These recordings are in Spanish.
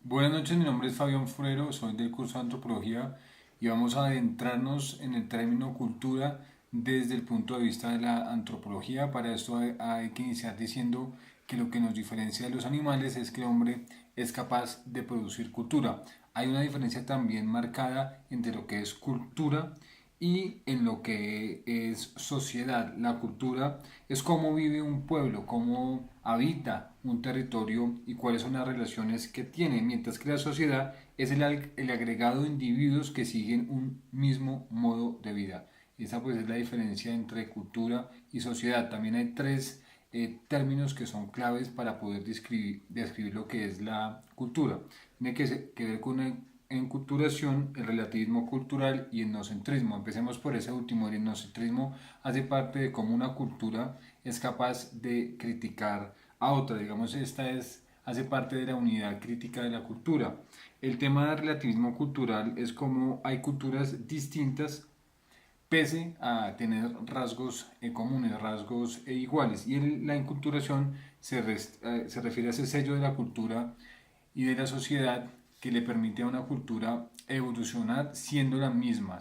Buenas noches, mi nombre es Fabián Furero, soy del curso de Antropología y vamos a adentrarnos en el término cultura desde el punto de vista de la antropología. Para esto hay que iniciar diciendo que lo que nos diferencia de los animales es que el hombre es capaz de producir cultura. Hay una diferencia también marcada entre lo que es cultura y en lo que es sociedad. La cultura es cómo vive un pueblo, cómo habita un territorio y cuáles son las relaciones que tiene, mientras que la sociedad es el agregado de individuos que siguen un mismo modo de vida. Esa pues es la diferencia entre cultura y sociedad. También hay tres términos que son claves para poder describir lo que es la cultura. Tiene que ver con el enculturación, el relativismo cultural y el etnocentrismo. Empecemos por ese último. El etnocentrismo hace parte de cómo una cultura es capaz de criticar a otra. Digamos, hace parte de la unidad crítica de la cultura. El tema del relativismo cultural es como hay culturas distintas pese a tener rasgos comunes, rasgos iguales. Y la inculturación se refiere a ese sello de la cultura y de la sociedad que le permite a una cultura evolucionar siendo la misma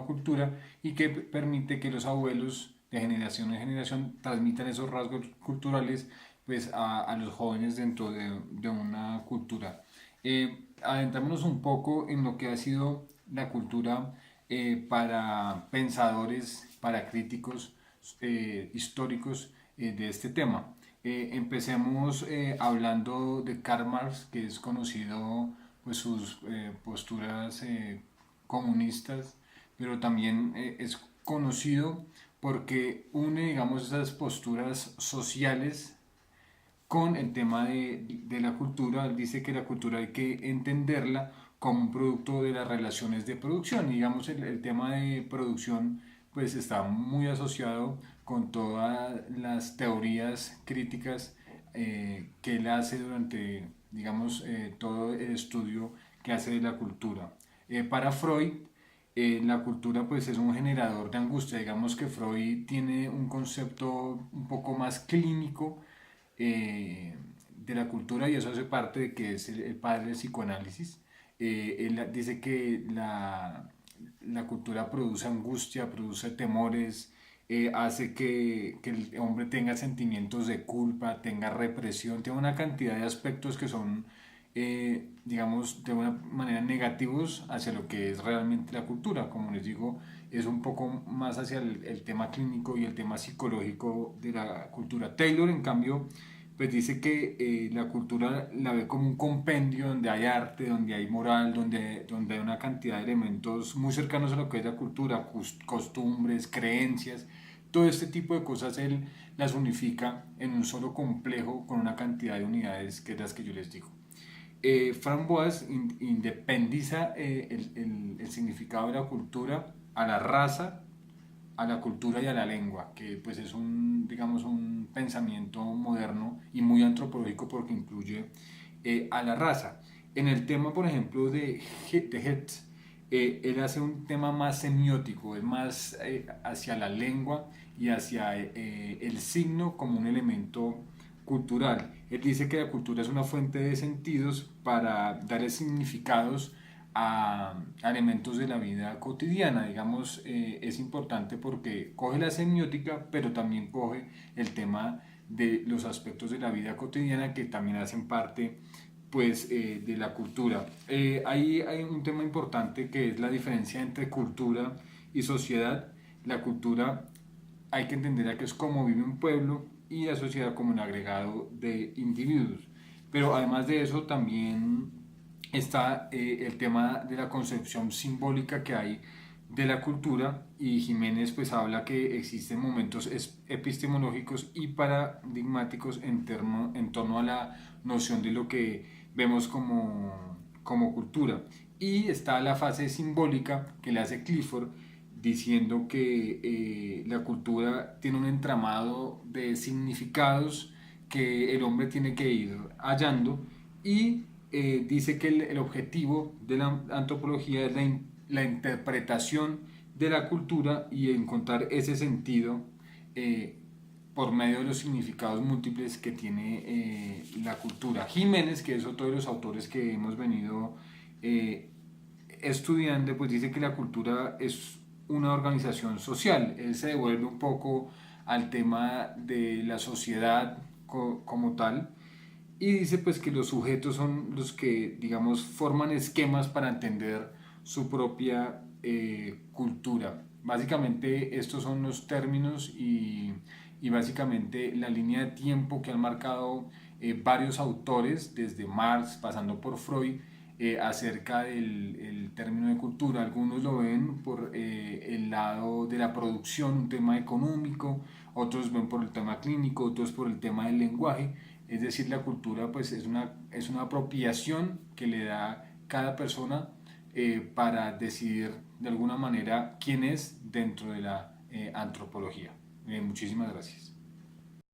cultura y que permite que los abuelos de generación en generación transmitan esos rasgos culturales pues a los jóvenes dentro de una cultura. Adentrémonos un poco en lo que ha sido la cultura para pensadores, para críticos históricos de este tema. Empecemos hablando de Karl Marx, que es conocido pues sus posturas comunistas, pero también es conocido porque une, digamos, esas posturas sociales con el tema de la cultura. Él dice que la cultura hay que entenderla como un producto de las relaciones de producción. Y digamos, el tema de producción pues está muy asociado con todas las teorías críticas que él hace durante, digamos, todo el estudio que hace de la cultura. Para Freud, la cultura pues es un generador de angustia. Digamos que Freud tiene un concepto un poco más clínico de la cultura y eso hace parte de que es el padre del psicoanálisis. Él dice que la cultura produce angustia, produce temores, hace que el hombre tenga sentimientos de culpa, tenga represión, tenga una cantidad de aspectos que son, digamos, de una manera negativos hacia lo que es realmente la cultura. Como les digo, es un poco más hacia el tema clínico y el tema psicológico de la cultura. Taylor, en cambio, pues dice que la cultura la ve como un compendio donde hay arte, donde hay moral, donde hay una cantidad de elementos muy cercanos a lo que es la cultura, costumbres, creencias, todo este tipo de cosas él las unifica en un solo complejo con una cantidad de unidades que es las que yo les digo. Framboise independiza el significado de la cultura a la raza, a la cultura y a la lengua, que pues es un, digamos, un pensamiento moderno y muy antropológico porque incluye a la raza. En el tema, por ejemplo, de Hertz, él hace un tema más semiótico, es más hacia la lengua y hacia el signo como un elemento cultural. Él dice que la cultura es una fuente de sentidos para darle significados a elementos de la vida cotidiana. Digamos, es importante porque coge la semiótica, pero también coge el tema de los aspectos de la vida cotidiana que también hacen parte pues de la cultura. Ahí hay un tema importante que es la diferencia entre cultura y sociedad. La cultura hay que entender que es como vive un pueblo y la sociedad como un agregado de individuos. Pero además de eso también está el tema de la concepción simbólica que hay de la cultura y Jiménez pues habla que existen momentos epistemológicos y paradigmáticos en torno a la noción de lo que vemos como cultura. Y está la fase simbólica que le hace Clifford diciendo que la cultura tiene un entramado de significados que el hombre tiene que ir hallando y dice que el objetivo de la antropología es la interpretación de la cultura y encontrar ese sentido por medio de los significados múltiples que tiene la cultura. Jiménez, que es otro de los autores que hemos venido estudiando, pues dice que la cultura es una organización social. Él se devuelve un poco al tema de la sociedad como tal y dice pues que los sujetos son los que, digamos, forman esquemas para entender su propia cultura. Básicamente estos son los términos y básicamente la línea de tiempo que han marcado varios autores, desde Marx pasando por Freud, acerca del el término de cultura. Algunos lo ven por el lado de la producción, un tema económico, otros ven por el tema clínico, otros por el tema del lenguaje. Es decir, la cultura pues es una apropiación que le da cada persona para decidir de alguna manera quién es dentro de la antropología. Muchísimas gracias.